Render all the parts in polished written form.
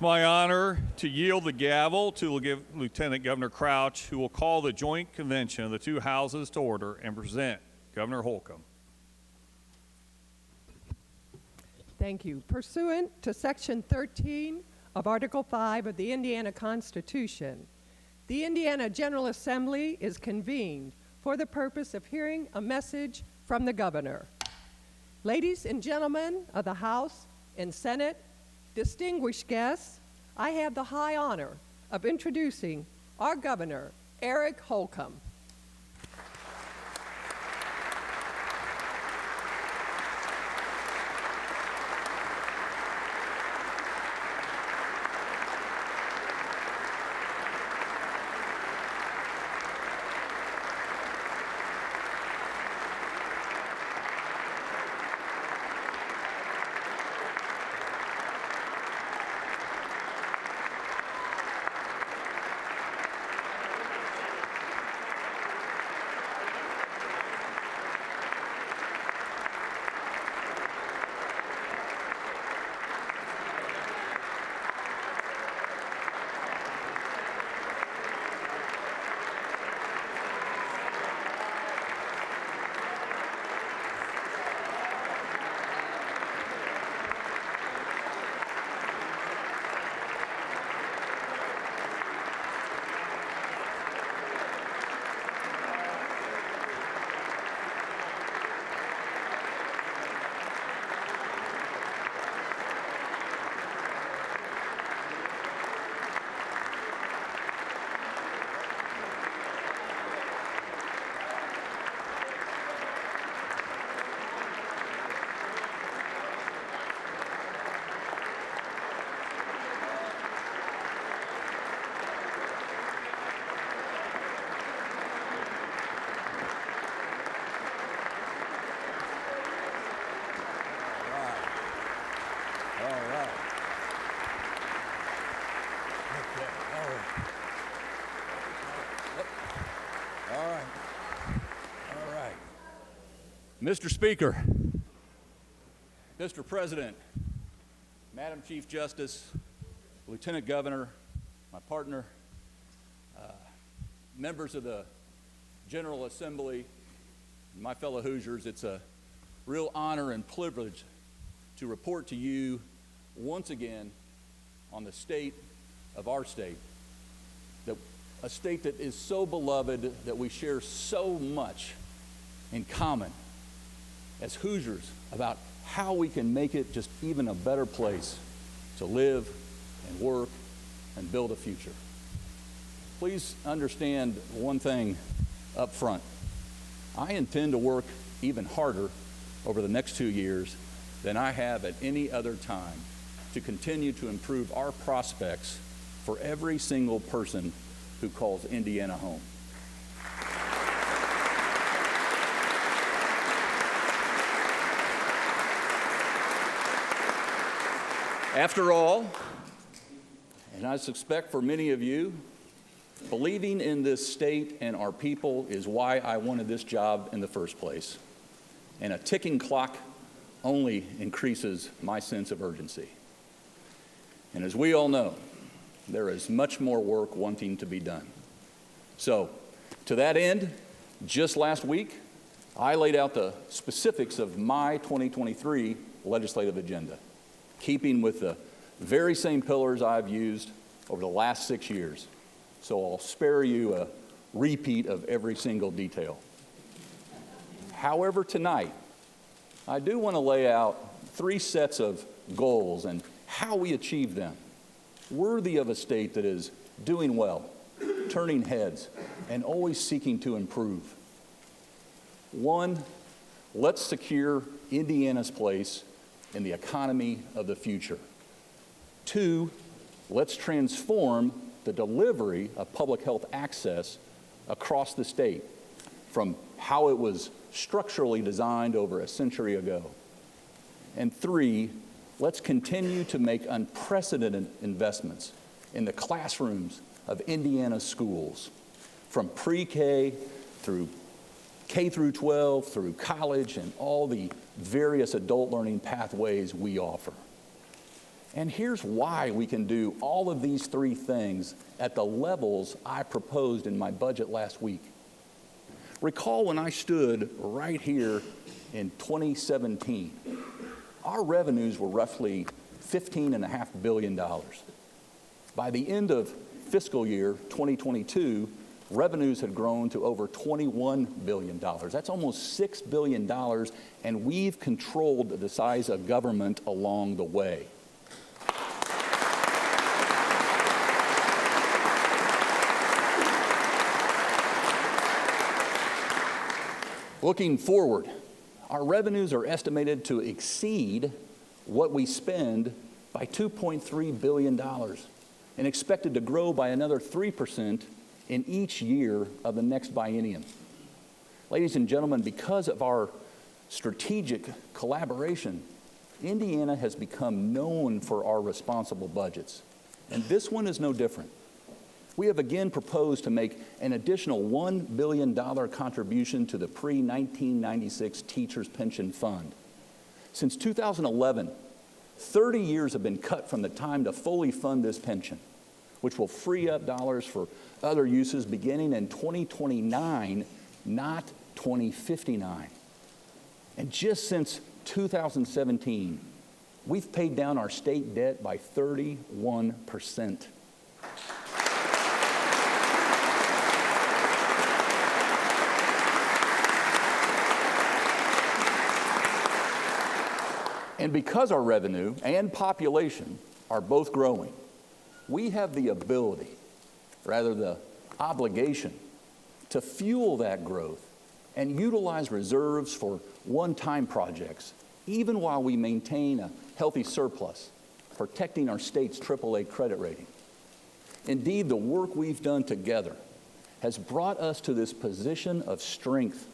It's my honor to yield the gavel to Lieutenant Governor Crouch, who will call the joint convention of the two houses to order and present Governor Holcomb. Thank you. Pursuant to Section 13 of Article 5 of the Indiana Constitution, the Indiana General Assembly is convened for the purpose of hearing a message from the governor. Ladies and gentlemen of the House and Senate, distinguished guests, I have the high honor of introducing our governor, Eric Holcomb. Mr. Speaker, Mr. President, Madam Chief Justice, Lieutenant Governor, my partner, members of the General Assembly, and my fellow Hoosiers, it's a real honor and privilege to report to you once again on the state of our state, a state that is so beloved, that we share so much in common as Hoosiers about how we can make it just even a better place to live and work and build a future. Please understand one thing up front. I intend to work even harder over the next 2 years than I have at any other time to continue to improve our prospects for every single person who calls Indiana home. After all, and I suspect for many of you, believing in this state and our people is why I wanted this job in the first place. And a ticking clock only increases my sense of urgency. And as we all know, there is much more work wanting to be done. So, to that end, just last week, I laid out the specifics of my 2023 legislative agenda, keeping with the very same pillars I've used over the last 6 years. So I'll spare you a repeat of every single detail. However, tonight, I do want to lay out 3 sets of goals and how we achieve them, worthy of a state that is doing well, turning heads, and always seeking to improve. 1, let's secure Indiana's place in the economy of the future. 2, let's transform the delivery of public health access across the state from how it was structurally designed over a century ago. And 3, let's continue to make unprecedented investments in the classrooms of Indiana's schools, from pre-K through K through 12, through college, and all the various adult learning pathways we offer. And here's why we can do all of these three things at the levels I proposed in my budget last week. Recall when I stood right here in 2017, our revenues were roughly $15.5 billion. By the end of fiscal year 2022, revenues had grown to over $21 billion. That's almost $6 billion, and we've controlled the size of government along the way. Looking forward, our revenues are estimated to exceed what we spend by $2.3 billion and expected to grow by another 3% in each year of the next biennium. Ladies and gentlemen, because of our strategic collaboration, Indiana has become known for our responsible budgets, and this one is no different. We have again proposed to make an additional $1 billion contribution to the pre-1996 Teachers Pension Fund. Since 2011, 30 years have been cut from the time to fully fund this pension, which will free up dollars for other uses beginning in 2029, not 2059. And just since 2017, we've paid down our state debt by 31%. And because our revenue and population are both growing, we have the ability, rather the obligation, to fuel that growth and utilize reserves for one-time projects, even while we maintain a healthy surplus, protecting our state's AAA credit rating. Indeed, the work we've done together has brought us to this position of strength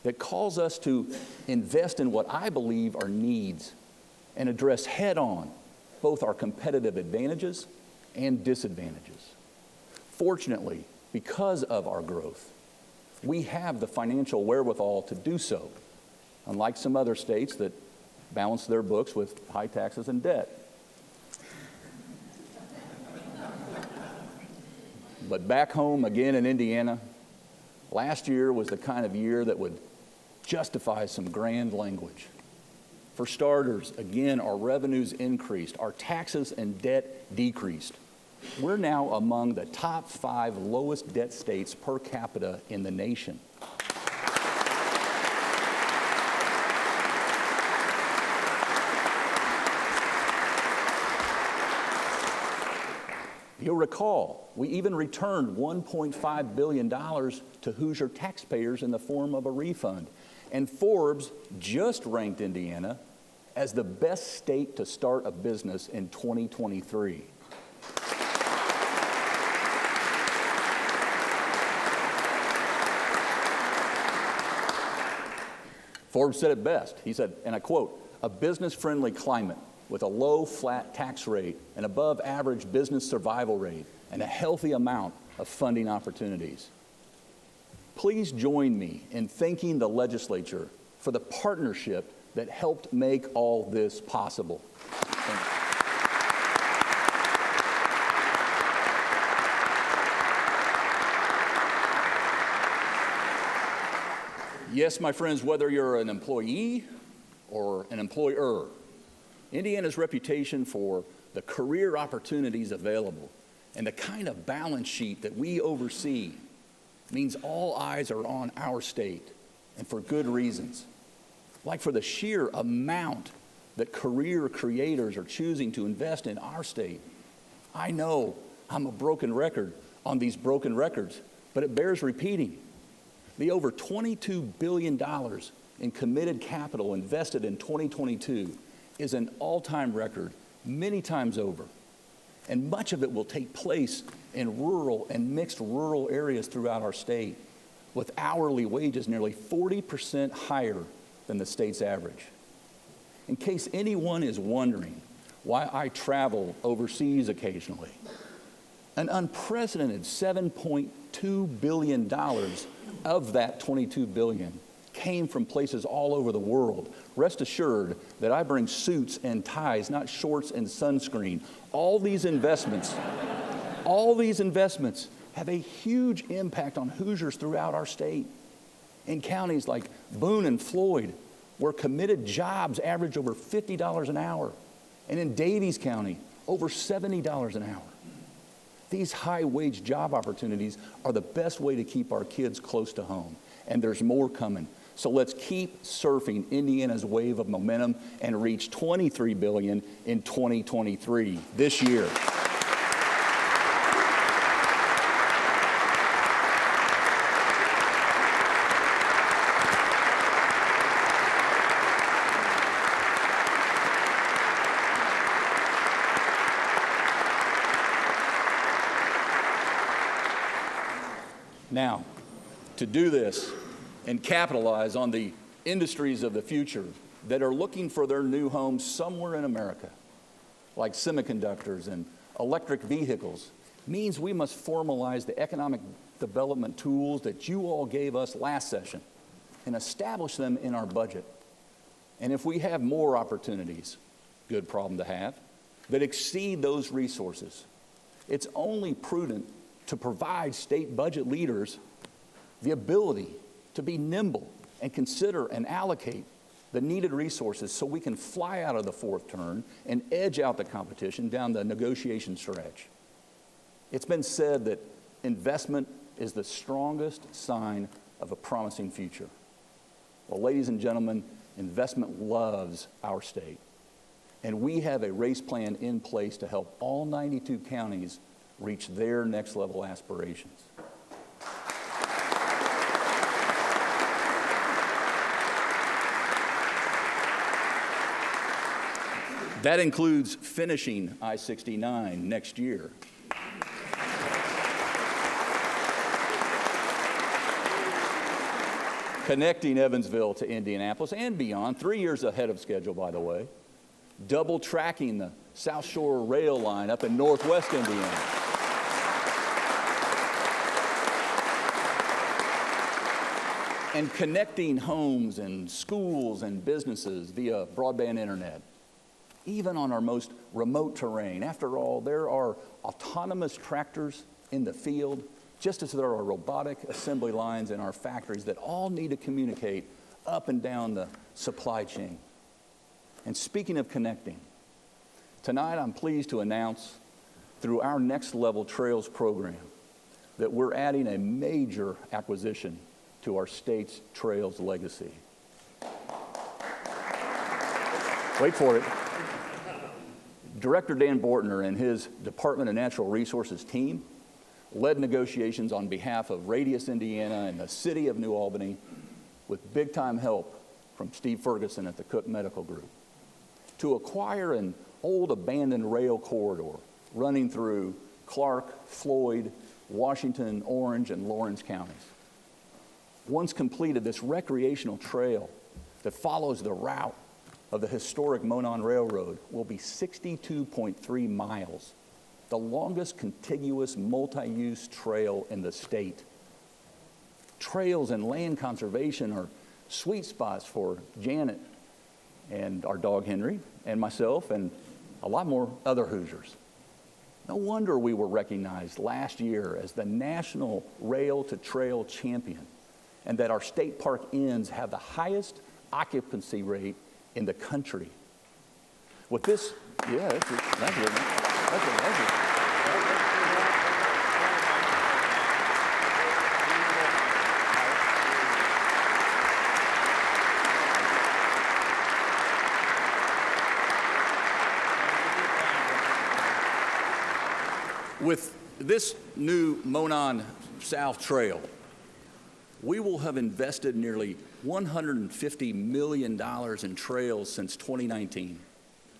that calls us to invest in what I believe are needs and address head-on both our competitive advantages and disadvantages. Fortunately, because of our growth, we have the financial wherewithal to do so, unlike some other states that balance their books with high taxes and debt. But back home again in Indiana, last year was the kind of year that would justify some grand language. For starters, again, our revenues increased, our taxes and debt decreased. We're now among the top 5 lowest debt states per capita in the nation. You'll recall, we even returned $1.5 billion to Hoosier taxpayers in the form of a refund. And Forbes just ranked Indiana as the best state to start a business in 2023. Forbes said it best. He said, and I quote, "A business-friendly climate with a low flat tax rate, an above-average business survival rate, and a healthy amount of funding opportunities." Please join me in thanking the legislature for the partnership that helped make all this possible. Thank you. Yes, my friends, whether you're an employee or an employer, Indiana's reputation for the career opportunities available and the kind of balance sheet that we oversee means all eyes are on our state, and for good reasons. Like for the sheer amount that career creators are choosing to invest in our state. I know I'm a broken record on these broken records, but it bears repeating. The over $22 billion in committed capital invested in 2022 is an all-time record many times over. And much of it will take place in rural and mixed rural areas throughout our state, with hourly wages nearly 40% higher than the state's average. In case anyone is wondering why I travel overseas occasionally, an unprecedented $7.2 billion of that $22 billion came from places all over the world. Rest assured that I bring suits and ties, not shorts and sunscreen. All these investments have a huge impact on Hoosiers throughout our state. In counties like Boone and Floyd, where committed jobs average over $50 an hour, and in Davies County, over $70 an hour. These high-wage job opportunities are the best way to keep our kids close to home, and there's more coming. So let's keep surfing Indiana's wave of momentum and reach $23 billion in 2023, this year. Now, to do this and capitalize on the industries of the future that are looking for their new homes somewhere in America, like semiconductors and electric vehicles, means we must formalize the economic development tools that you all gave us last session and establish them in our budget. And if we have more opportunities, good problem to have, that exceed those resources, it's only prudent to provide state budget leaders the ability to be nimble and consider and allocate the needed resources so we can fly out of the fourth turn and edge out the competition down the negotiation stretch. It's been said that investment is the strongest sign of a promising future. Well, ladies and gentlemen, investment loves our state. And we have a race plan in place to help all 92 counties reach their next level aspirations. That includes finishing I-69 next year. Connecting Evansville to Indianapolis and beyond, 3 years ahead of schedule, by the way. Double tracking the South Shore rail line up in northwest Indiana. And connecting homes and schools and businesses via broadband internet, even on our most remote terrain. After all, there are autonomous tractors in the field, just as there are robotic assembly lines in our factories that all need to communicate up and down the supply chain. And speaking of connecting, tonight I'm pleased to announce through our Next Level Trails program that we're adding a major acquisition to our state's trails legacy. Wait for it. Director Dan Bortner and his Department of Natural Resources team led negotiations on behalf of Radius, Indiana and the city of New Albany with big-time help from Steve Ferguson at the Cook Medical Group to acquire an old abandoned rail corridor running through Clark, Floyd, Washington, Orange, and Lawrence counties. Once completed, this recreational trail that follows the route of the historic Monon Railroad will be 62.3 miles, the longest contiguous multi-use trail in the state. Trails and land conservation are sweet spots for Janet and our dog Henry and myself and a lot more other Hoosiers. No wonder we were recognized last year as the National Rail to Trail Champion, and that our state park ends have the highest occupancy rate in the country. With this, yeah, that's it. Thank you. Thank you. With this new Monon South Trail, we will have invested nearly $150 million in trails since 2019.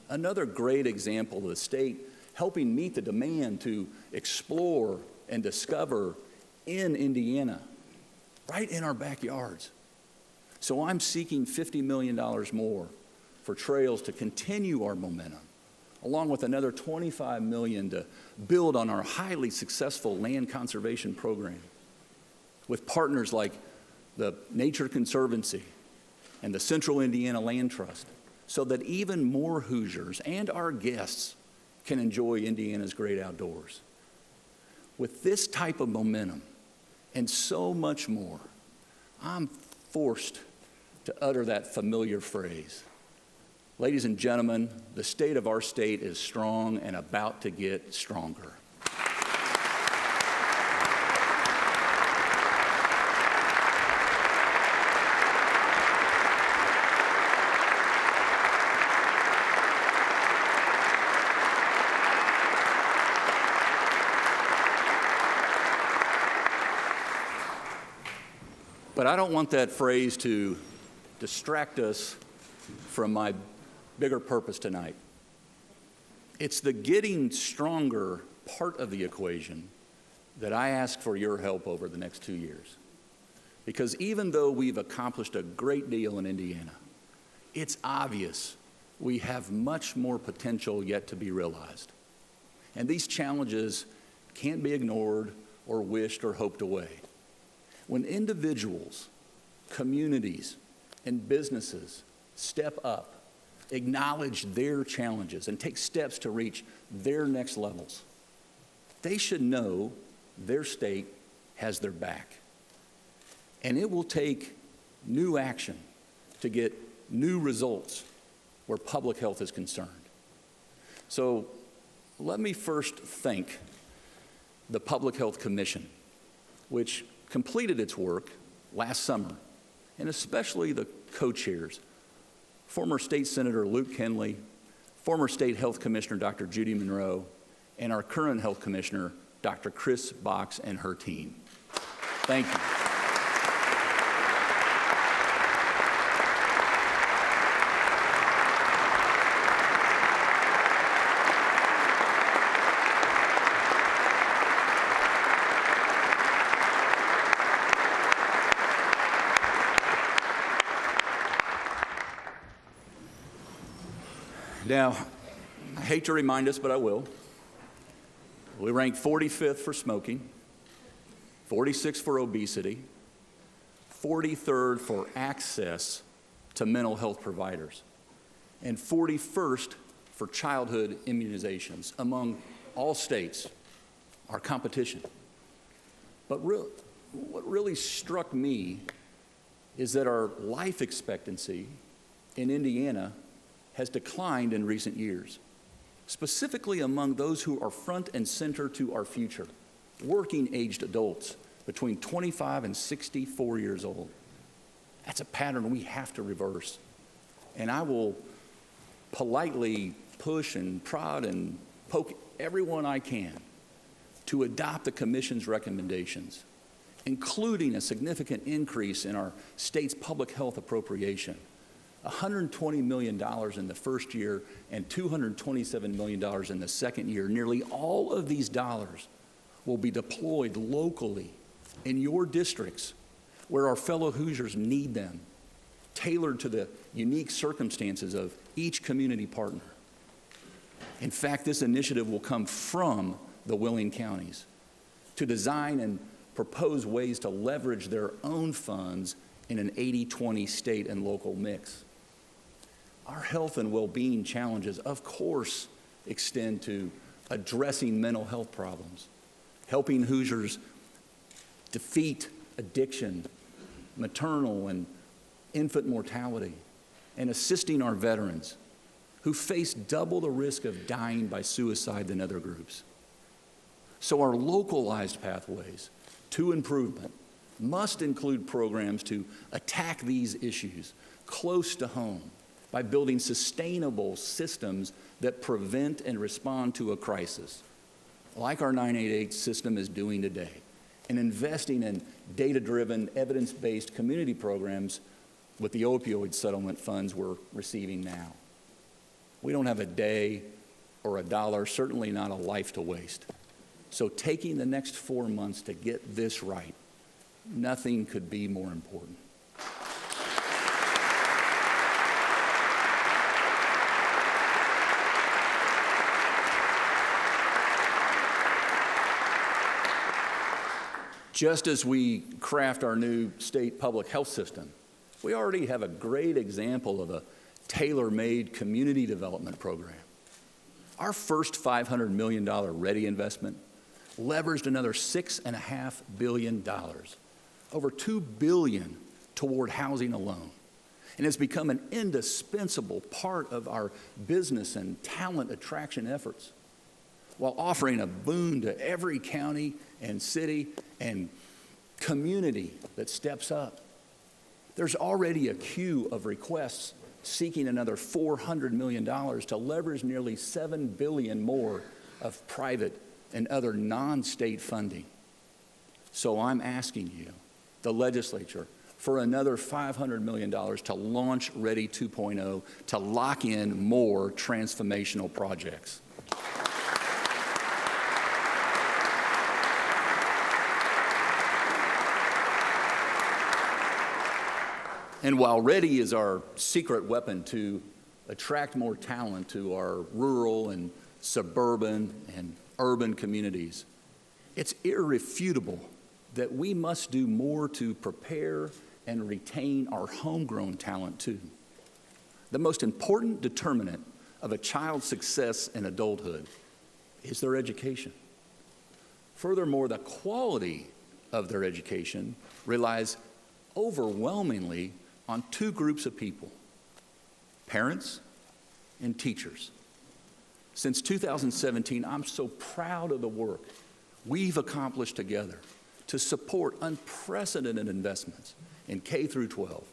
Another great example of the state helping meet the demand to explore and discover in Indiana, right in our backyards. So I'm seeking $50 million more for trails to continue our momentum, along with another $25 million to build on our highly successful land conservation program with partners like the Nature Conservancy, and the Central Indiana Land Trust, so that even more Hoosiers and our guests can enjoy Indiana's great outdoors. With this type of momentum and so much more, I'm forced to utter that familiar phrase. Ladies and gentlemen, the state of our state is strong and about to get stronger. But I don't want that phrase to distract us from my bigger purpose tonight. It's the getting stronger part of the equation that I ask for your help over the next 2 years. Because even though we've accomplished a great deal in Indiana, it's obvious we have much more potential yet to be realized. And these challenges can't be ignored or wished or hoped away. When individuals, communities, and businesses step up, acknowledge their challenges, and take steps to reach their next levels, they should know their state has their back. And it will take new action to get new results where public health is concerned. So let me first thank the Public Health Commission, which completed its work last summer, and especially the co-chairs, former State Senator Luke Kenley, former State Health Commissioner Dr. Judy Monroe, and our current Health Commissioner, Dr. Chris Box, and her team. Thank you. Now, I hate to remind us, but I will. We rank 45th for smoking, 46th for obesity, 43rd for access to mental health providers, and 41st for childhood immunizations among all states, our competition. But what really struck me is that our life expectancy in Indiana has declined in recent years, specifically among those who are front and center to our future, working-aged adults between 25 and 64 years old. That's a pattern we have to reverse. And I will politely push and prod and poke everyone I can to adopt the Commission's recommendations, including a significant increase in our state's public health appropriation. $120 million in the first year and $227 million in the second year. Nearly all of these dollars will be deployed locally in your districts where our fellow Hoosiers need them, tailored to the unique circumstances of each community partner. In fact, this initiative will come from the willing counties to design and propose ways to leverage their own funds in an 80-20 state and local mix. Our health and well-being challenges, of course, extend to addressing mental health problems, helping Hoosiers defeat addiction, maternal and infant mortality, and assisting our veterans who face double the risk of dying by suicide than other groups. So our localized pathways to improvement must include programs to attack these issues close to home, by building sustainable systems that prevent and respond to a crisis, like our 988 system is doing today, and investing in data-driven, evidence-based community programs with the opioid settlement funds we're receiving now. We don't have a day or a dollar, certainly not a life to waste. So taking the next 4 months to get this right, nothing could be more important. Just as we craft our new state public health system, we already have a great example of a tailor-made community development program. Our first $500 million READY investment leveraged another $6.5 billion, over $2 billion toward housing alone, and has become an indispensable part of our business and talent attraction efforts, while offering a boon to every county and city and community that steps up. There's already a queue of requests seeking another $400 million to leverage nearly $7 billion more of private and other non-state funding. So I'm asking you, the legislature, for another $500 million to launch Ready 2.0 to lock in more transformational projects. And while Ready is our secret weapon to attract more talent to our rural and suburban and urban communities, it's irrefutable that we must do more to prepare and retain our homegrown talent too. The most important determinant of a child's success in adulthood is their education. Furthermore, the quality of their education relies overwhelmingly on two groups of people: parents and teachers. Since 2017, I'm so proud of the work we've accomplished together to support unprecedented investments in K through 12,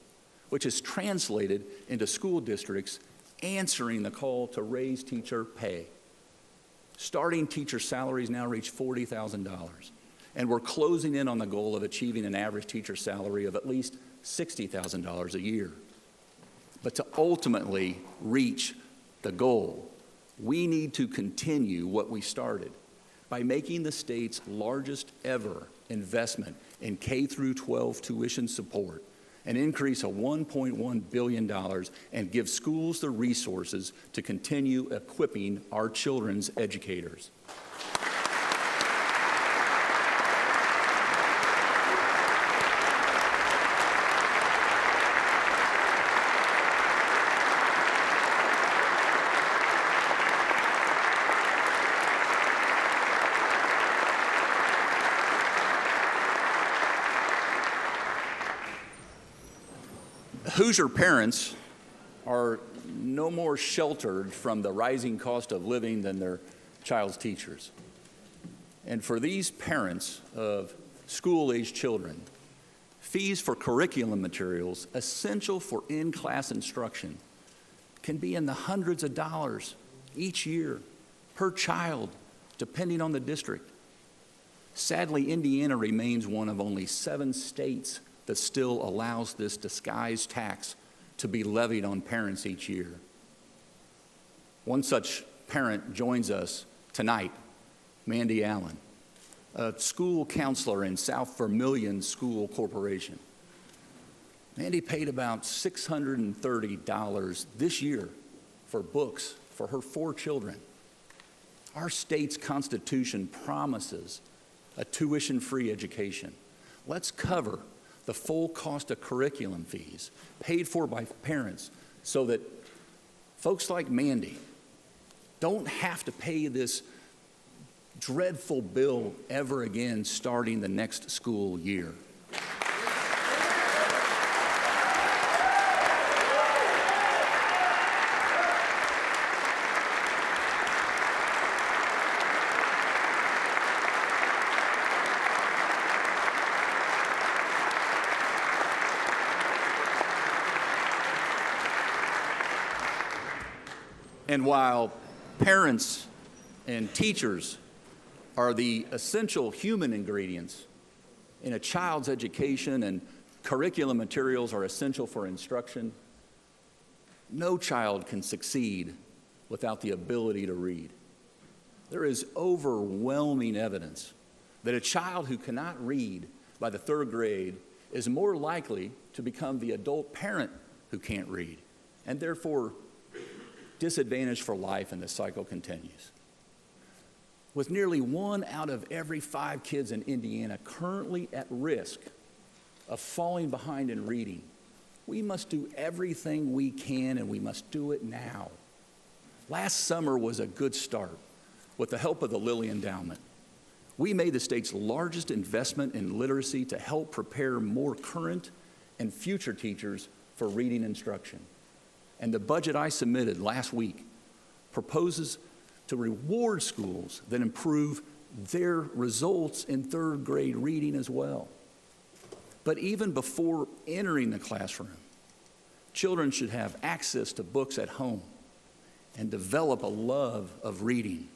which is translated into school districts answering the call to raise teacher pay. Starting teacher salaries now reach $40,000, and we're closing in on the goal of achieving an average teacher salary of at least $60,000 a year. But to ultimately reach the goal, we need to continue what we started by making the state's largest ever investment in K through 12 tuition support an increase of $1.1 billion and give schools the resources to continue equipping our children's educators. Hoosier parents are no more sheltered from the rising cost of living than their child's teachers. And for these parents of school-aged children, fees for curriculum materials essential for in-class instruction can be in the hundreds of dollars each year per child, depending on the district. Sadly, Indiana remains one of only 7 states that still allows this disguised tax to be levied on parents each year. One such parent joins us tonight, Mandy Allen, a school counselor in South Vermilion School Corporation. Mandy paid about $630 this year for books for her 4 children. Our state's Constitution promises a tuition-free education. Let's cover the full cost of curriculum fees paid for by parents so that folks like Mandy don't have to pay this dreadful bill ever again starting the next school year. And while parents and teachers are the essential human ingredients in a child's education and curriculum materials are essential for instruction, no child can succeed without the ability to read. There is overwhelming evidence that a child who cannot read by the 3rd grade is more likely to become the adult parent who can't read, and therefore disadvantaged for life, and the cycle continues. with nearly 1 out of every 5 kids in Indiana currently at risk of falling behind in reading, we must do everything we can, and we must do it now. Last summer was a good start. With the help of the Lilly Endowment, we made the state's largest investment in literacy to help prepare more current and future teachers for reading instruction. And the budget I submitted last week proposes to reward schools that improve their results in 3rd grade reading as well. But even before entering the classroom, children should have access to books at home and develop a love of reading.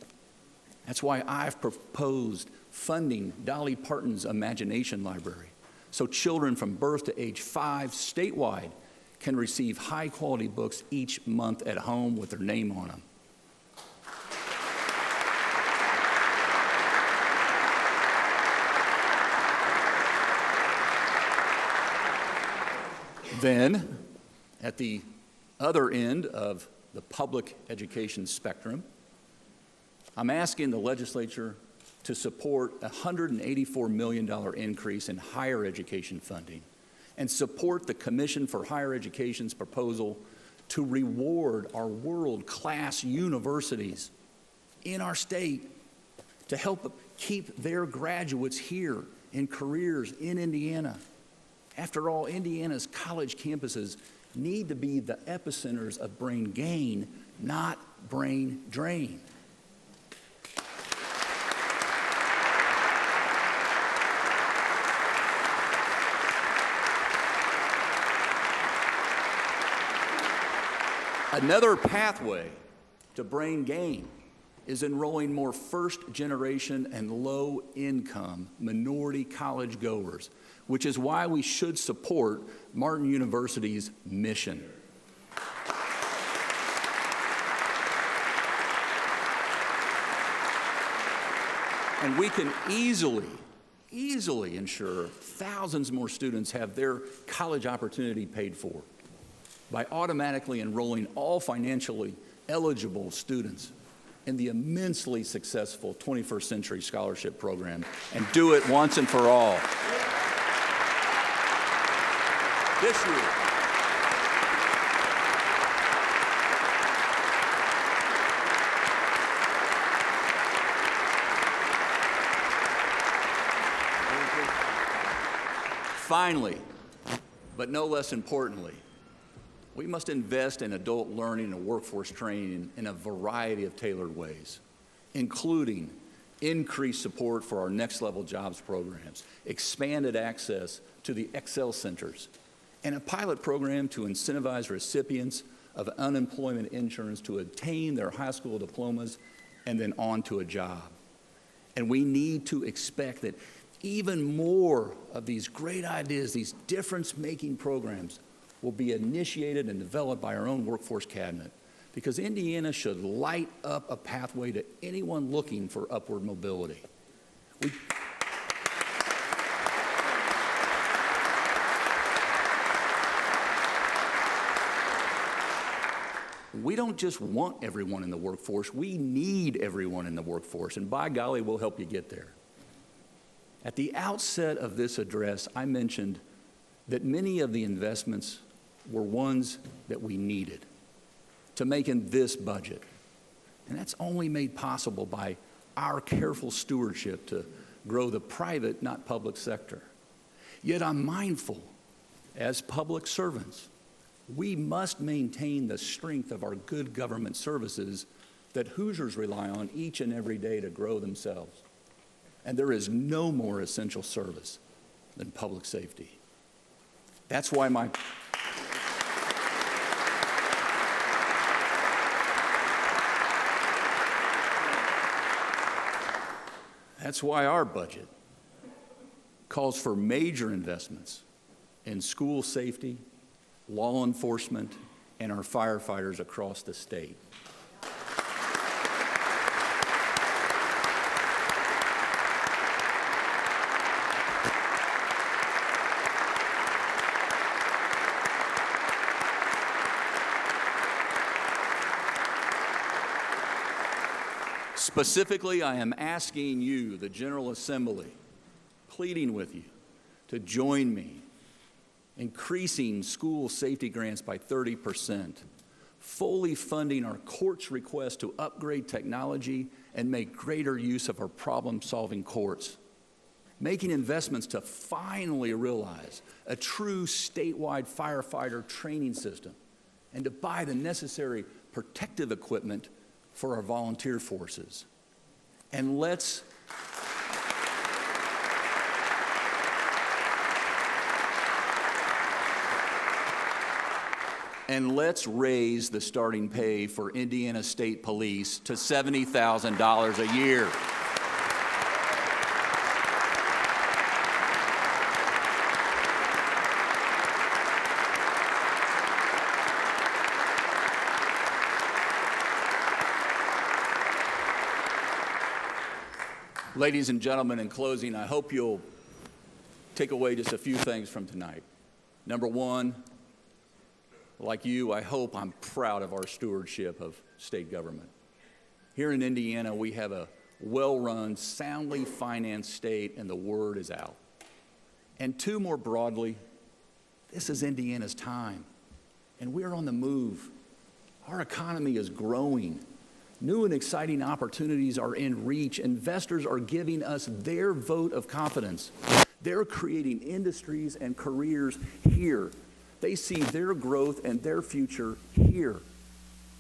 That's why I've proposed funding Dolly Parton's Imagination Library, so children from birth to age 5 statewide can receive high-quality books each month at home with their name on them. Then, at the other end of the public education spectrum, I'm asking the legislature to support a $184 million increase in higher education funding and support the Commission for Higher Education's proposal to reward our world-class universities in our state to help keep their graduates here in careers in Indiana. After all, Indiana's college campuses need to be the epicenters of brain gain, not brain drain. Another pathway to brain gain is enrolling more first-generation and low-income minority college goers, which is why we should support Martin University's mission. And we can easily ensure thousands more students have their college opportunity paid for by automatically enrolling all financially eligible students in the immensely successful 21st Century Scholarship Program, and do it once and for all. This year, finally, but no less importantly, we must invest in adult learning and workforce training in a variety of tailored ways, including increased support for our Next Level Jobs programs, expanded access to the Excel centers, and a pilot program to incentivize recipients of unemployment insurance to obtain their high school diplomas and then on to a job. And we need to expect that even more of these great ideas, these difference-making programs, will be initiated and developed by our own workforce cabinet, because Indiana should light up a pathway to anyone looking for upward mobility. We don't just want everyone in the workforce, we need everyone in the workforce, and by golly, we'll help you get there. At the outset of this address, I mentioned that many of the investments were ones that we needed to make in this budget. And that's only made possible by our careful stewardship to grow the private, not public sector. Yet I'm mindful, as public servants, we must maintain the strength of our good government services that Hoosiers rely on each and every day to grow themselves. And there is no more essential service than public safety. That's why our budget calls for major investments in school safety, law enforcement, and our firefighters across the state. Specifically, I am asking you, the General Assembly, pleading with you to join me, increasing school safety grants by 30%, fully funding our courts' request to upgrade technology and make greater use of our problem-solving courts, making investments to finally realize a true statewide firefighter training system, and to buy the necessary protective equipment for our volunteer forces. And let's raise the starting pay for Indiana State Police to $70,000 a year. Ladies and gentlemen, in closing, I hope you'll take away just a few things from tonight. Number one, like you, I hope I'm proud of our stewardship of state government. Here in Indiana, we have a well-run, soundly financed state, and the word is out. And two, more broadly, this is Indiana's time, and we're on the move. Our economy is growing. New and exciting opportunities are in reach. Investors are giving us their vote of confidence. They're creating industries and careers here. They see their growth and their future here.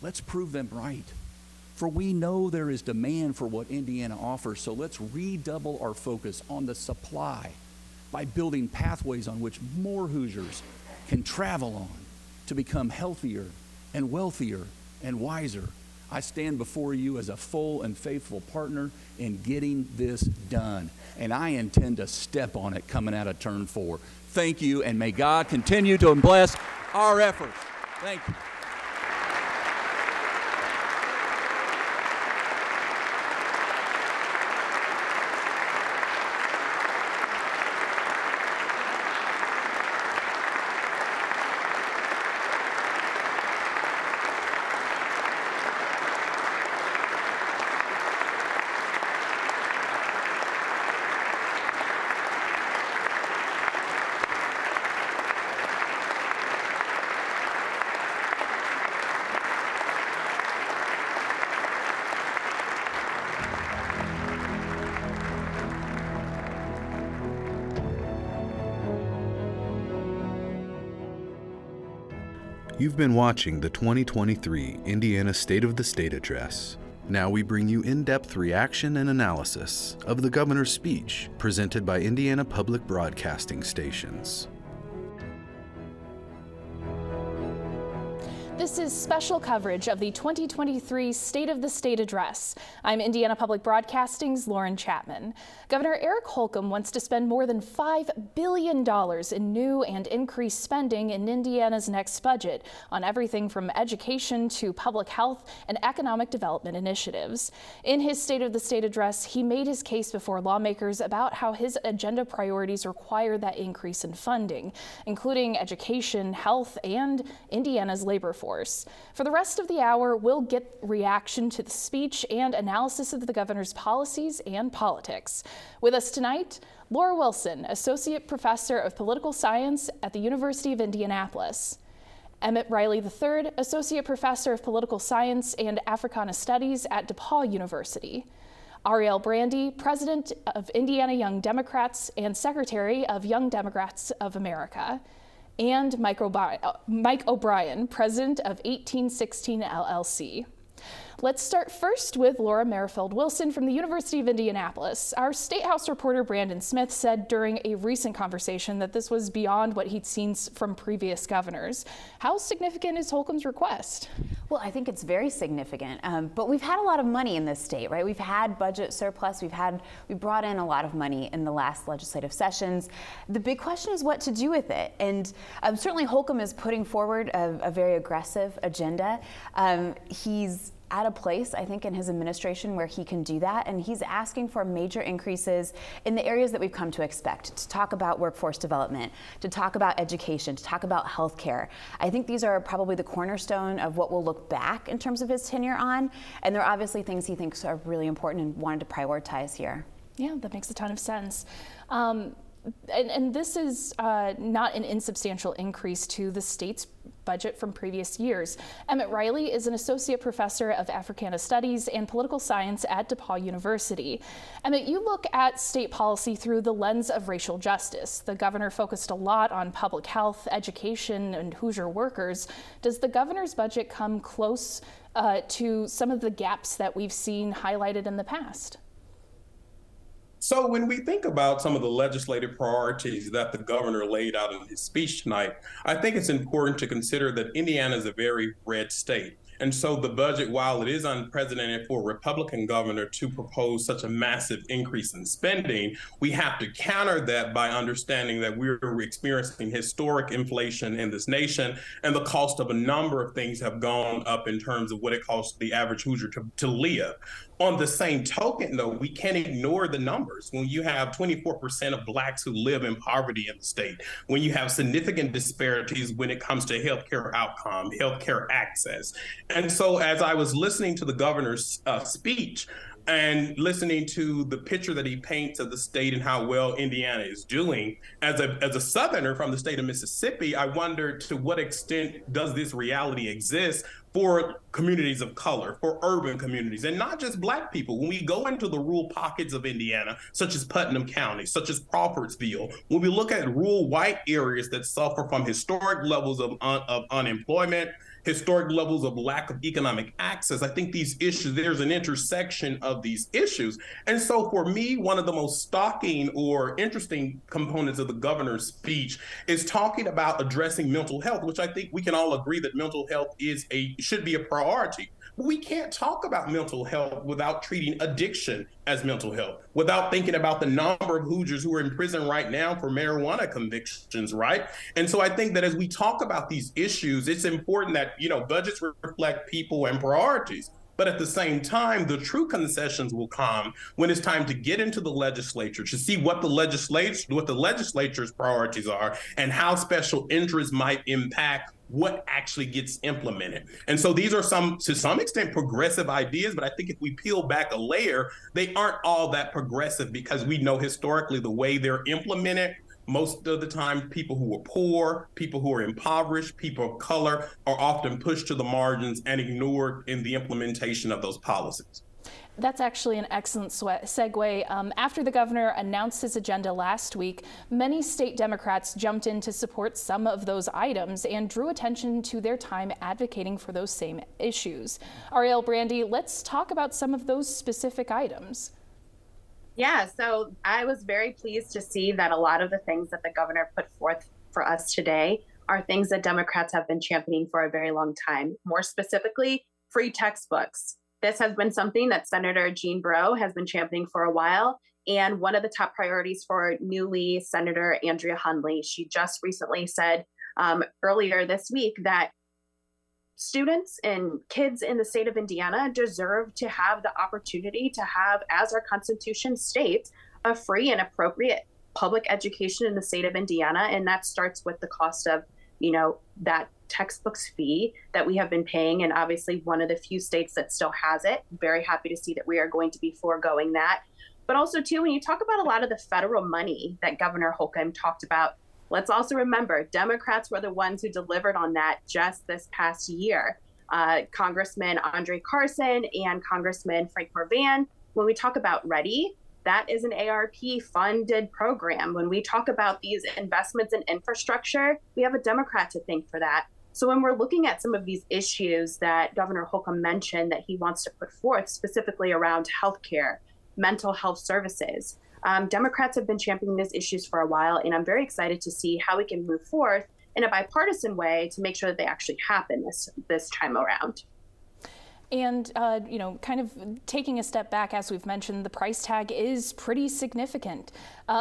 Let's prove them right. For we know there is demand for what Indiana offers, so let's redouble our focus on the supply by building pathways on which more Hoosiers can travel on to become healthier and wealthier and wiser. I stand before you as a full and faithful partner in getting this done, and I intend to step on it coming out of turn 4. Thank you, and may God continue to bless our efforts. Thank you. You've been watching the 2023 Indiana State of the State Address. Now we bring you in-depth reaction and analysis of the governor's speech presented by Indiana Public Broadcasting Stations. This is special coverage of the 2023 State of the State Address. I'm Indiana Public Broadcasting's Lauren Chapman. Governor Eric Holcomb wants to spend more than $5 billion in new and increased spending in Indiana's next budget on everything from education to public health and economic development initiatives. In his State of the State Address, he made his case before lawmakers about how his agenda priorities require that increase in funding, including education, health, and Indiana's labor force. For the rest of the hour, we'll get reaction to the speech and analysis of the governor's policies and politics. With us tonight, Laura Wilson, Associate Professor of Political Science at the University of Indianapolis. Emmitt Riley III, Associate Professor of Political Science and Africana Studies at DePauw University. Arielle Brandy, President of Indiana Young Democrats and Secretary of Young Democrats of America. And Mike O'Brien, President of 1816 LLC. Let's start first with Laura Merrifield Wilson from the University of Indianapolis. Our State House reporter Brandon Smith said during a recent conversation that this was beyond what he'd seen from previous governors. How significant is Holcomb's request? Well, I think it's very significant, but we've had a lot of money in this state, right? We've had budget surplus, we brought in a lot of money in the last legislative sessions. The big question is what to do with it, and certainly Holcomb is putting forward a very aggressive agenda. He's at a place, I think, in his administration where he can do that, and he's asking for major increases in the areas that we've come to expect, to talk about workforce development, to talk about education, to talk about healthcare. I think these are probably the cornerstone of what we'll look back in terms of his tenure on, and they're obviously things he thinks are really important and wanted to prioritize here. Yeah, that makes a ton of sense. And this is not an insubstantial increase to the state's budget from previous years. Emmitt Riley is an associate professor of Africana Studies and Political Science at DePauw University. Emmitt, you look at state policy through the lens of racial justice. The governor focused a lot on public health, education, and Hoosier workers. Does the governor's budget come close to some of the gaps that we've seen highlighted in the past? So when we think about some of the legislative priorities that the governor laid out in his speech tonight, I think it's important to consider that Indiana is a very red state. And so the budget, while it is unprecedented for a Republican governor to propose such a massive increase in spending, we have to counter that by understanding that we're experiencing historic inflation in this nation, and the cost of a number of things have gone up in terms of what it costs the average Hoosier to live. On the same token, though, we can't ignore the numbers. When you have 24% of Blacks who live in poverty in the state, when you have significant disparities when it comes to healthcare outcome, healthcare access. And so as I was listening to the governor's speech, and listening to the picture that he paints of the state and how well Indiana is doing, as a Southerner from the state of Mississippi, I wondered to what extent does this reality exist for communities of color, for urban communities, and not just Black people. When we go into the rural pockets of Indiana, such as Putnam County, such as Crawfordsville, when we look at rural white areas that suffer from historic levels of unemployment, historic levels of lack of economic access, I think these issues, there's an intersection of these issues. And so for me, one of the most shocking or interesting components of the governor's speech is talking about addressing mental health, which I think we can all agree that mental health should be a priority. But we can't talk about mental health without treating addiction as mental health, without thinking about the number of Hoosiers who are in prison right now for marijuana convictions, right? And so I think that as we talk about these issues, it's important that, budgets reflect people and priorities. But at the same time, the true concessions will come when it's time to get into the legislature to see what the legislature's priorities are and how special interests might impact what actually gets implemented. And so these are to some extent, progressive ideas, but I think if we peel back a layer, they aren't all that progressive because we know historically the way they're implemented, most of the time, people who are poor, people who are impoverished, people of color are often pushed to the margins and ignored in the implementation of those policies. That's actually an excellent segue. After the governor announced his agenda last week, many state Democrats jumped in to support some of those items and drew attention to their time advocating for those same issues. Arielle Brandy, let's talk about some of those specific items. Yeah, so I was very pleased to see that a lot of the things that the governor put forth for us today are things that Democrats have been championing for a very long time. More specifically, free textbooks. This has been something that Senator Jean Breaux has been championing for a while, and one of the top priorities for newly Senator Andrea Hundley. She just recently said earlier this week that students and kids in the state of Indiana deserve to have the opportunity to have, as our Constitution states, a free and appropriate public education in the state of Indiana. And that starts with the cost of, that textbooks fee that we have been paying. And obviously one of the few states that still has it. Very happy to see that we are going to be foregoing that. But also, too, when you talk about a lot of the federal money that Governor Holcomb talked about, let's also remember, Democrats were the ones who delivered on that just this past year. Congressman Andre Carson and Congressman Frank Mervan, when we talk about READY, that is an ARP-funded program. When we talk about these investments in infrastructure, we have a Democrat to thank for that. So when we're looking at some of these issues that Governor Holcomb mentioned that he wants to put forth, specifically around healthcare, mental health services, Democrats have been championing these issues for a while, and I'm very excited to see how we can move forth in a bipartisan way to make sure that they actually happen this time around. And, kind of taking a step back, as we've mentioned, the price tag is pretty significant.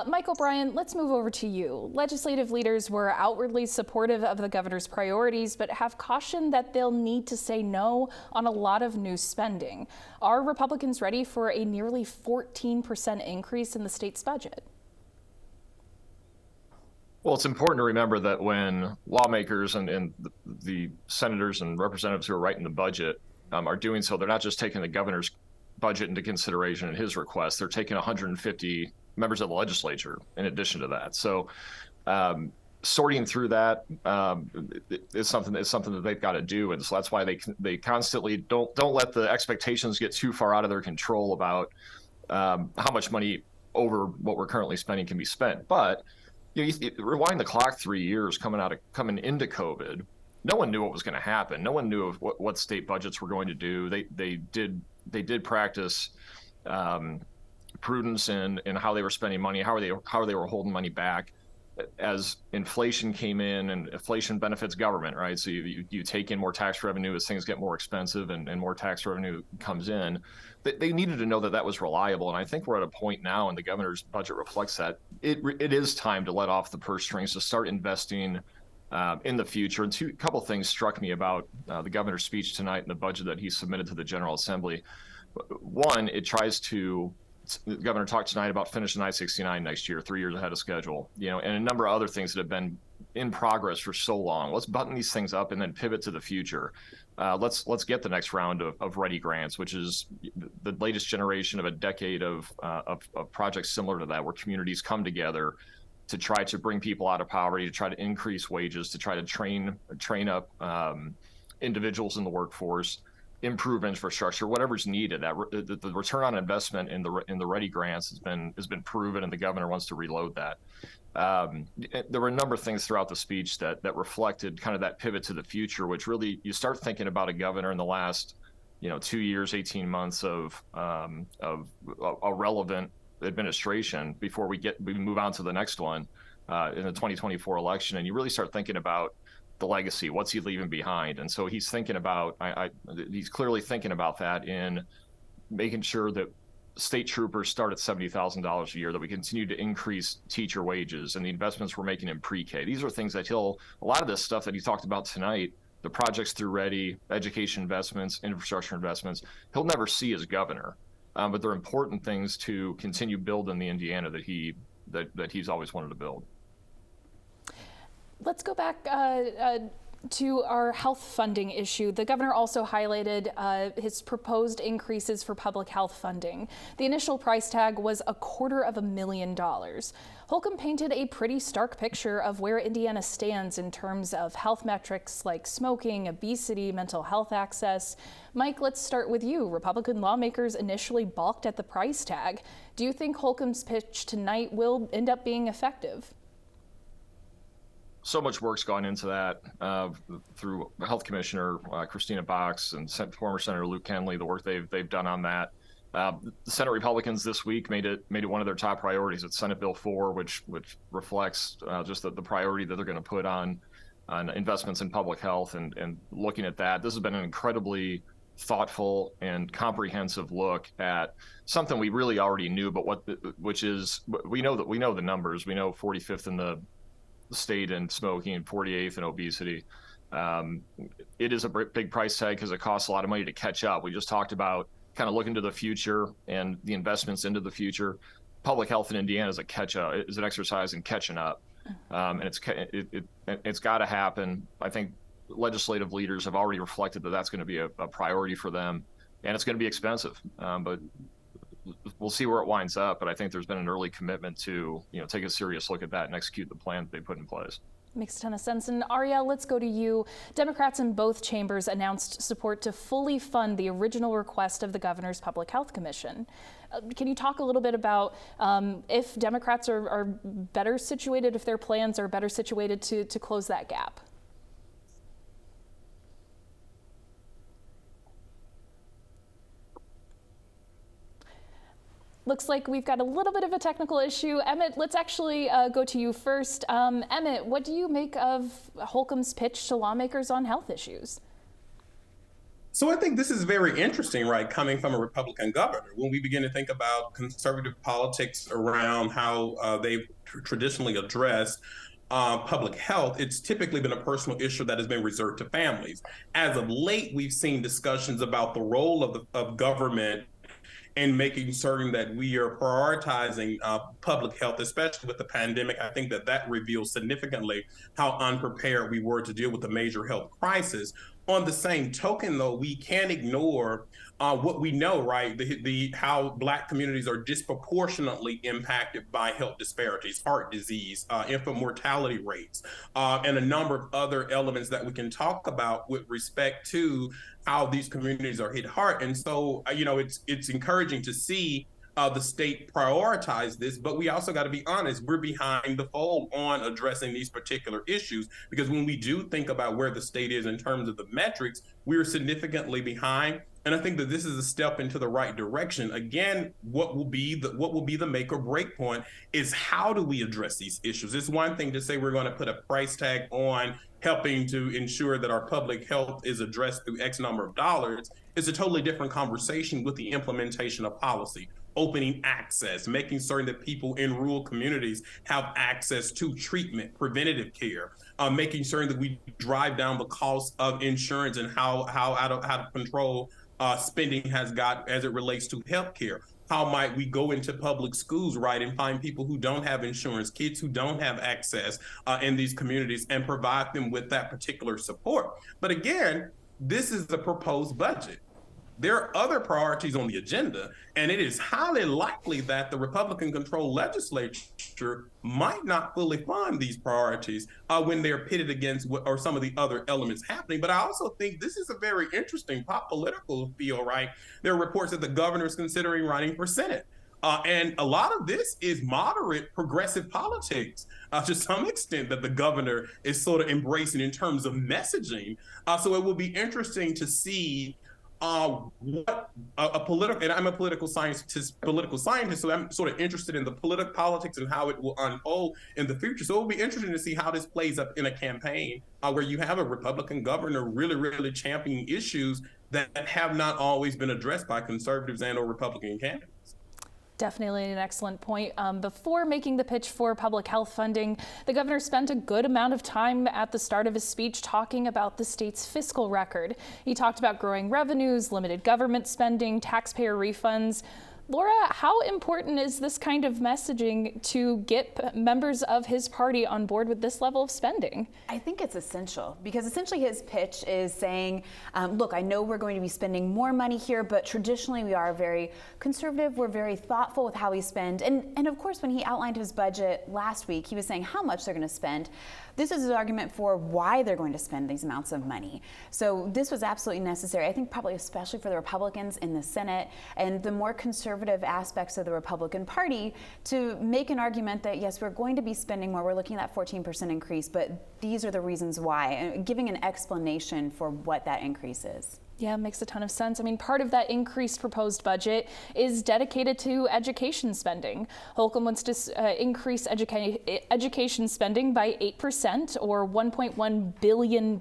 Mike O'Brien, let's move over to you. Legislative leaders were outwardly supportive of the governor's priorities, but have cautioned that they'll need to say no on a lot of new spending. Are Republicans ready for a nearly 14% increase in the state's budget? Well, it's important to remember that when lawmakers and the senators and representatives who are writing the budget are doing so, they're not just taking the governor's budget into consideration in his request. They're taking 150 members of the legislature in addition to that. So sorting through that is something that they've got to do, and so that's why they constantly don't let the expectations get too far out of their control about how much money over what we're currently spending can be spent. But you rewind the clock 3 years coming into COVID. No one knew what was going to happen. No one knew of what state budgets were going to do. They did practice prudence in how they were spending money, how they were holding money back. As inflation came in, and inflation benefits government, right? So you take in more tax revenue as things get more expensive, and more tax revenue comes in. They needed to know that was reliable, and I think we're at a point now, and the governor's budget reflects that. It is time to let off the purse strings, to start investing in the future. And a couple things struck me about the governor's speech tonight and the budget that he submitted to the General Assembly. One, the governor talked tonight about finishing I-69 next year, 3 years ahead of schedule, and a number of other things that have been in progress for so long. Let's button these things up and then pivot to the future. Let's get the next round of Ready grants, which is the latest generation of a decade of projects similar to that, where communities come together to try to bring people out of poverty, to try to increase wages, to try to train up individuals in the workforce, improve infrastructure, whatever's needed. The return on investment in the Ready grants has been proven, and the governor wants to reload that. There were a number of things throughout the speech that reflected kind of that pivot to the future, which really, you start thinking about a governor in the last 2 years, 18 months of a relevant administration before we move on to the next one in the 2024 election, and you really start thinking about the legacy. What's he leaving behind? And so he's thinking about, he's clearly thinking about that in making sure that state troopers start at $70,000 a year, that we continue to increase teacher wages, and the investments we're making in pre-K. These are things that a lot of this stuff that he talked about tonight, the projects through Ready, education investments, infrastructure investments, he'll never see as governor. But they're important things to continue building the Indiana that he's always wanted to build. Let's go back to our health funding issue. The governor also highlighted his proposed increases for public health funding. The initial price tag was $250,000. Holcomb painted a pretty stark picture of where Indiana stands in terms of health metrics like smoking, obesity, mental health access. Mike, let's start with you. Republican lawmakers initially balked at the price tag. Do you think Holcomb's pitch tonight will end up being effective? So much work's gone into that through Health Commissioner Christina Box and former Senator Luke Kenley, the work they've done on that. The Senate Republicans this week made it one of their top priorities. It's Senate Bill 4, which reflects just the priority that they're going to put on investments in public health, and looking at that. This has been an incredibly thoughtful and comprehensive look at something we really already knew, but we know the numbers. We know 45th in the state in smoking and 48th in obesity. It is a big price tag because it costs a lot of money to catch up. We just talked about kind of looking to the future and the investments into the future. Public health in Indiana is an exercise in catching up, and it's got to happen. I think legislative leaders have already reflected that that's going to be a priority for them, and it's going to be expensive. But we'll see where it winds up. But I think there's been an early commitment to take a serious look at that and execute the plan that they put in place. Makes a ton of sense. And Arielle, let's go to you. Democrats in both chambers announced support to fully fund the original request of the governor's Public Health Commission. Can you talk a little bit about if Democrats are better situated, if their plans are better situated to close that gap? Looks like we've got a little bit of a technical issue. Emmitt, let's actually go to you first. Emmitt, what do you make of Holcomb's pitch to lawmakers on health issues? So I think this is very interesting, right, coming from a Republican governor. When we begin to think about conservative politics around how they've traditionally addressed public health, it's typically been a personal issue that has been reserved to families. As of late, we've seen discussions about the role of government in making certain that we are prioritizing public health, especially with the pandemic. I think that reveals significantly how unprepared we were to deal with a major health crisis. On the same token, though, we can't ignore what we know, right? How Black communities are disproportionately impacted by health disparities, heart disease, infant mortality rates, and a number of other elements that we can talk about with respect to how these communities are hit hard. And so, it's encouraging to see the state prioritize this, but we also got to be honest, we're behind the fold on addressing these particular issues, because when we do think about where the state is in terms of the metrics, we're significantly behind. And I think that this is a step into the right direction. Again, what will be the make or break point is how do we address these issues? It's one thing to say we're going to put a price tag on helping to ensure that our public health is addressed through X number of dollars. It's a totally different conversation with the implementation of policy, opening access, making certain that people in rural communities have access to treatment, preventative care, making certain that we drive down the cost of insurance and how out of control spending has got as it relates to healthcare. How might we go into public schools, right, and find people who don't have insurance, kids who don't have access in these communities, and provide them with that particular support. But again, this is the proposed budget. There are other priorities on the agenda, and it is highly likely that the Republican-controlled legislature might not fully fund these priorities when they're pitted against or some of the other elements happening. But I also think this is a very interesting pop political field, right? There are reports that the governor is considering running for Senate. And a lot of this is moderate progressive politics to some extent that the governor is sort of embracing in terms of messaging. So it will be interesting to see what a political, and I'm a political scientist, so I'm sort of interested in the politics and how it will unfold in the future. So it will be interesting to see how this plays up in a campaign where you have a Republican governor really, really championing issues that have not always been addressed by conservatives and or Republican candidates. Definitely an excellent point. Before making the pitch for public health funding, the governor spent a good amount of time at the start of his speech talking about the state's fiscal record. He talked about growing revenues, limited government spending, taxpayer refunds. Laura, how important is this kind of messaging to get members of his party on board with this level of spending? I think it's essential, because essentially his pitch is saying, look, I know we're going to be spending more money here, but traditionally we are very conservative. We're very thoughtful with how we spend. And of course, when he outlined his budget last week, he was saying how much they're going to spend. This is his argument for why they're going to spend these amounts of money. So this was absolutely necessary, I think probably especially for the Republicans in the Senate and the more conservative aspects of the Republican Party, to make an argument that, yes, we're going to be spending more. We're looking at that 14% increase, but these are the reasons why, and giving an explanation for what that increase is. Yeah, makes a ton of sense. I mean, part of that increased proposed budget is dedicated to education spending. Holcomb wants to increase education spending by 8%, or $1.1 billion.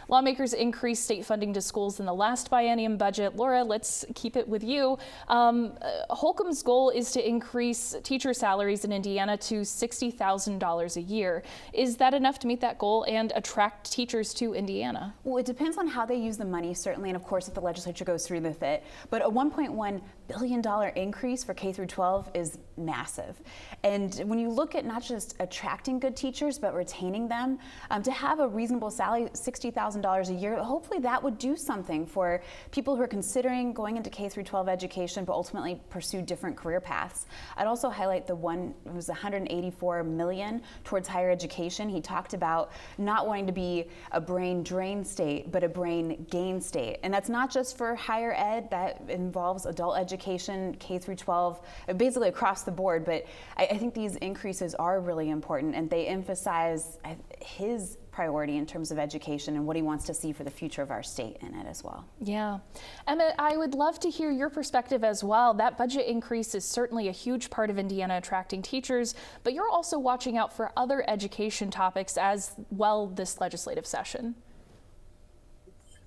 Lawmakers increased state funding to schools in the last biennium budget. Laura, let's keep it with you. Holcomb's goal is to increase teacher salaries in Indiana to $60,000 a year. Is that enough to meet that goal and attract teachers to Indiana? Well, it depends on how they use the money, certainly, and of course if the legislature goes through with it. But a $1.1 billion increase for K through 12 is massive. And when you look at not just attracting good teachers, but retaining them, to have a reasonable salary, $60,000 a year, hopefully that would do something for people who are considering going into K through 12 education, but ultimately pursue different career paths. I'd also highlight the one, it was $184 million towards higher education. He talked about not wanting to be a brain drain state, but a brain gain state. And that's not just for higher ed, that involves adult education, K through 12, basically across the board. But I think these increases are really important, and they emphasize his priority in terms of education and what he wants to see for the future of our state in it as well. Yeah. Emmitt, I would love to hear your perspective as well. That budget increase is certainly a huge part of Indiana attracting teachers, but you're also watching out for other education topics as well this legislative session.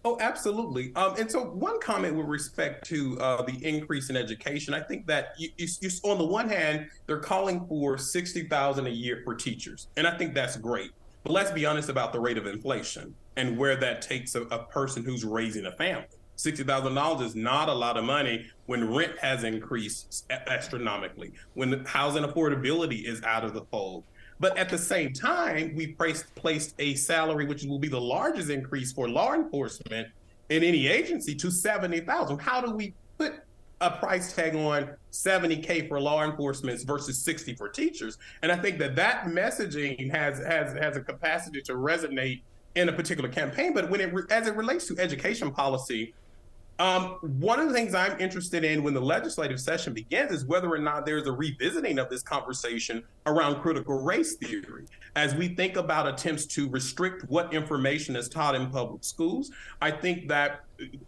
Oh, absolutely. And so one comment with respect to the increase in education, I think that you on the one hand, they're calling for 60,000 a year for teachers. And I think that's great. But let's be honest about the rate of inflation and where that takes a person who's raising a family. $60,000 is not a lot of money when rent has increased astronomically, when housing affordability is out of the fold. But at the same time, we placed a salary, which will be the largest increase for law enforcement in any agency, to $70,000. How do we put a price tag on $70K for law enforcement versus $60 for teachers? And I think that messaging has a capacity to resonate in a particular campaign. But as it relates to education policy, one of the things I'm interested in when the legislative session begins is whether or not there's a revisiting of this conversation around critical race theory. As we think about attempts to restrict what information is taught in public schools, I think that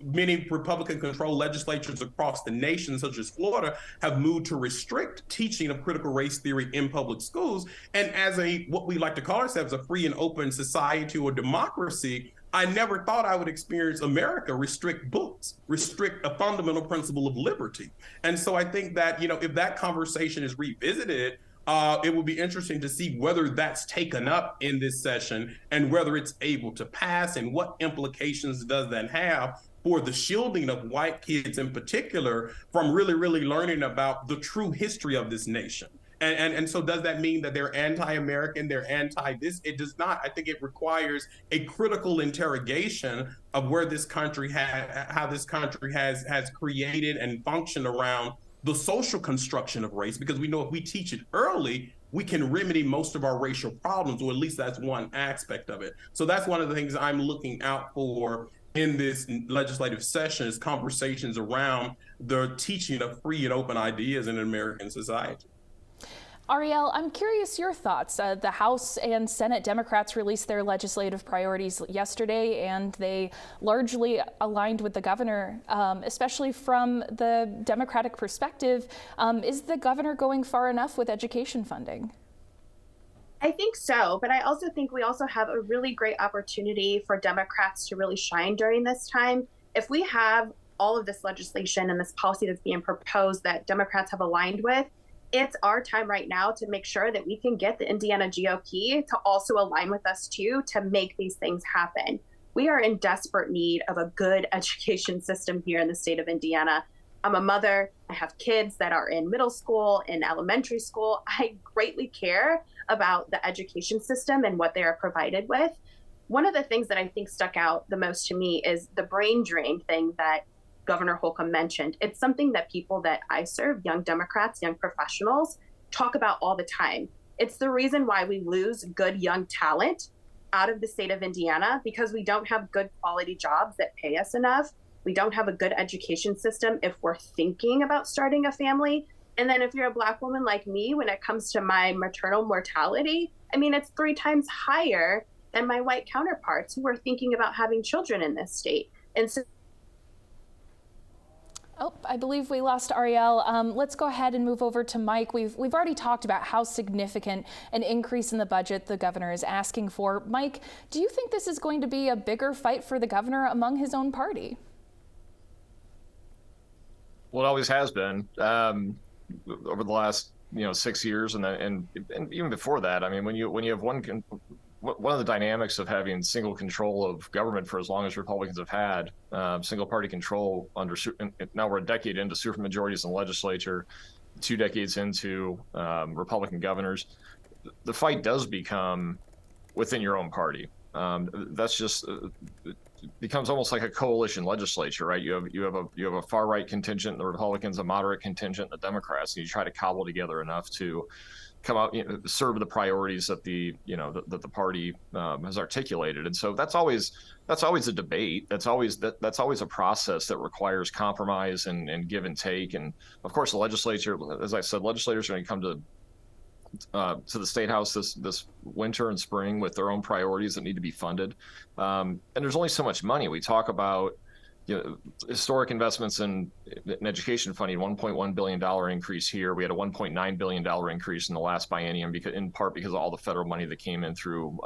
many Republican-controlled legislatures across the nation, such as Florida, have moved to restrict teaching of critical race theory in public schools. And as what we like to call ourselves, a free and open society or democracy, I never thought I would experience America restrict books, restrict a fundamental principle of liberty. And so I think that, if that conversation is revisited, it will be interesting to see whether that's taken up in this session and whether it's able to pass, and what implications does that have for the shielding of white kids in particular from really, really learning about the true history of this nation. And so does that mean that they're anti-American, they're anti-this? It does not. I think it requires a critical interrogation of where this country how this country has created and functioned around the social construction of race, because we know if we teach it early, we can remedy most of our racial problems, or at least that's one aspect of it. So that's one of the things I'm looking out for in this legislative session, is conversations around the teaching of free and open ideas in American society. Arielle, I'm curious your thoughts. The House and Senate Democrats released their legislative priorities yesterday, and they largely aligned with the governor, especially from the Democratic perspective. Is the governor going far enough with education funding? I think so, but I also think we also have a really great opportunity for Democrats to really shine during this time. If we have all of this legislation and this policy that's being proposed that Democrats have aligned with, it's our time right now to make sure that we can get the Indiana GOP to also align with us too, to make these things happen. We are in desperate need of a good education system here in the state of Indiana. I'm a mother. I have kids that are in middle school, in elementary school. I greatly care about the education system and what they are provided with. One of the things that I think stuck out the most to me is the brain drain thing that Governor Holcomb mentioned. It's something that people that I serve, young Democrats, young professionals, talk about all the time. It's the reason why we lose good young talent out of the state of Indiana, because we don't have good quality jobs that pay us enough. We don't have a good education system if we're thinking about starting a family. And then if you're a Black woman like me, when it comes to my maternal mortality, I mean, it's 3 times higher than my white counterparts who are thinking about having children in this state. And so Oh, I believe we lost Arielle. Let's go ahead and move over to Mike. We've already talked about how significant an increase in the budget the governor is asking for. Mike, do you think this is going to be a bigger fight for the governor among his own party? Well, it always has been over the last 6 years, and even before that. I mean, when you have one of the dynamics of having single control of government for as long as Republicans have had, single party control now we're a decade into supermajorities in the legislature, 2 decades into Republican governors, the fight does become within your own party. That's just becomes almost like a coalition legislature, right? You have a far right contingent in the Republicans, a moderate contingent in the Democrats, and you try to cobble together enough to come out, serve the priorities that the party has articulated. And so that's always a debate. That's always a process that requires compromise and give and take. And of course, the legislature, as I said, legislators are going to come to the State House this winter and spring with their own priorities that need to be funded. And there's only so much money. We talk about historic investments in education funding, $1.1 billion increase here. We had a $1.9 billion increase in the last biennium, in part because of all the federal money that came in through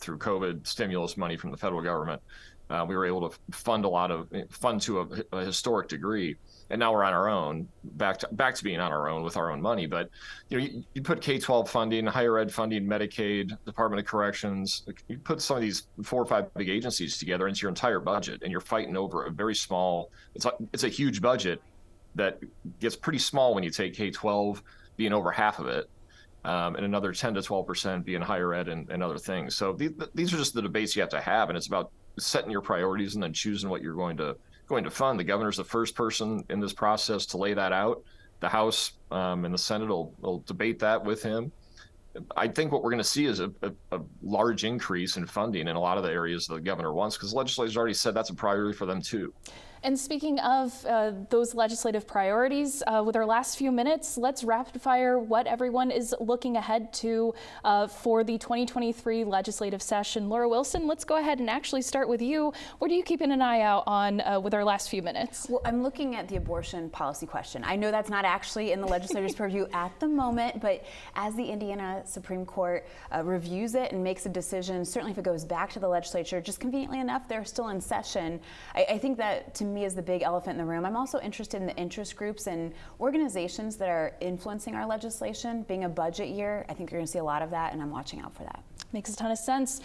COVID stimulus money from the federal government. We were able to fund to a historic degree, and now we're on our own, back to being on our own with our own money. But you put K-12 funding, higher ed funding, Medicaid, Department of Corrections. You put some of these 4 or 5 big agencies together into your entire budget, and you're fighting over a very small. It's a huge budget that gets pretty small when you take K-12 being over half of it. And another 10 to 12% being higher ed and other things. So these are just the debates you have to have, and it's about setting your priorities and then choosing what you're going to fund. The governor's the first person in this process to lay that out. The House and the Senate will debate that with him. I think what we're going to see is a large increase in funding in a lot of the areas the governor wants, because the legislature's already said that's a priority for them too. And speaking of those legislative priorities, with our last few minutes, let's rapid fire what everyone is looking ahead to for the 2023 legislative session. Laura Wilson, let's go ahead and actually start with you. What are you keeping an eye out on with our last few minutes? Well, I'm looking at the abortion policy question. I know that's not actually in the legislature's purview at the moment, but as the Indiana Supreme Court reviews it and makes a decision, certainly if it goes back to the legislature, just conveniently enough, they're still in session. I think that, to me, is the big elephant in the room. I'm also interested in the interest groups and organizations that are influencing our legislation. Being a budget year, I think you're going to see a lot of that, and I'm watching out for that. Makes a ton of sense.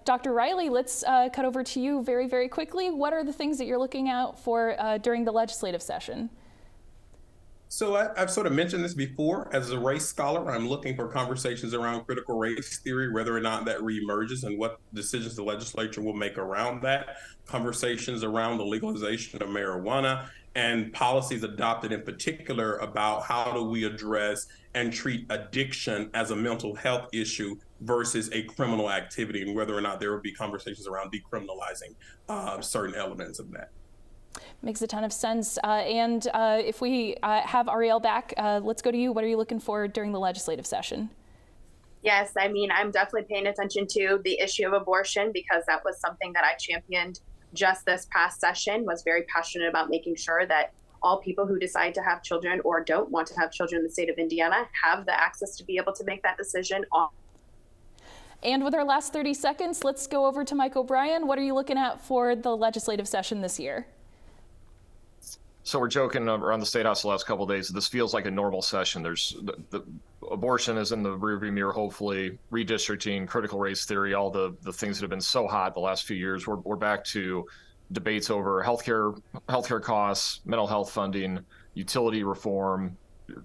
Dr. Riley, let's cut over to you very, very quickly. What are the things that you're looking out for during the legislative session? So I've sort of mentioned this before. As a race scholar, I'm looking for conversations around critical race theory, whether or not that reemerges and what decisions the legislature will make around that. Conversations around the legalization of marijuana and policies adopted in particular about how do we address and treat addiction as a mental health issue versus a criminal activity, and whether or not there will be conversations around decriminalizing certain elements of that. Makes a ton of sense. And if we have Arielle back, let's go to you. What are you looking for during the legislative session? Yes, I mean, I'm definitely paying attention to the issue of abortion, because that was something that I championed just this past session, was very passionate about making sure that all people who decide to have children or don't want to have children in the state of Indiana have the access to be able to make that decision. And with our last 30 seconds, let's go over to Mike O'Brien. What are you looking at for the legislative session this year? So we're joking around the State House the last couple of days. This feels like a normal session. There's the abortion is in the rearview mirror, hopefully. Redistricting, critical race theory, all the things that have been so hot the last few years. We're back to debates over healthcare costs, mental health funding, utility reform,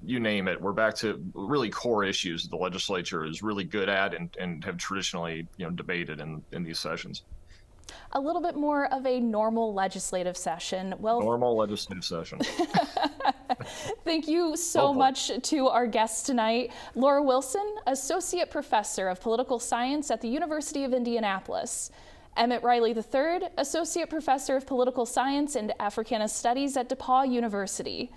you name it. We're back to really core issues that the legislature is really good at and have traditionally debated in these sessions. A little bit more of a normal legislative session. Well, normal legislative session. Thank you so much to our guests tonight. Laura Wilson, Associate Professor of Political Science at the University of Indianapolis. Emmitt Riley III, Associate Professor of Political Science and Africana Studies at DePauw University.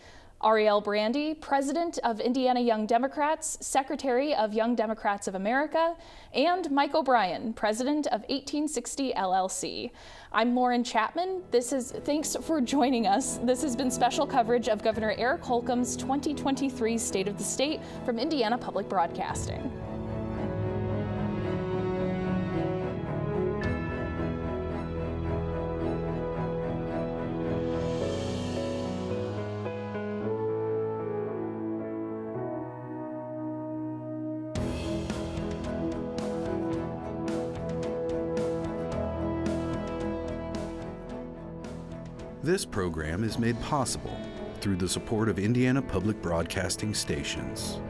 Arielle Brandy, President of Indiana Young Democrats, Secretary of Young Democrats of America, and Mike O'Brien, President of 1860 LLC. I'm Lauren Chapman. Thanks for joining us. This has been special coverage of Governor Eric Holcomb's 2023 State of the State from Indiana Public Broadcasting. This program is made possible through the support of Indiana Public Broadcasting Stations.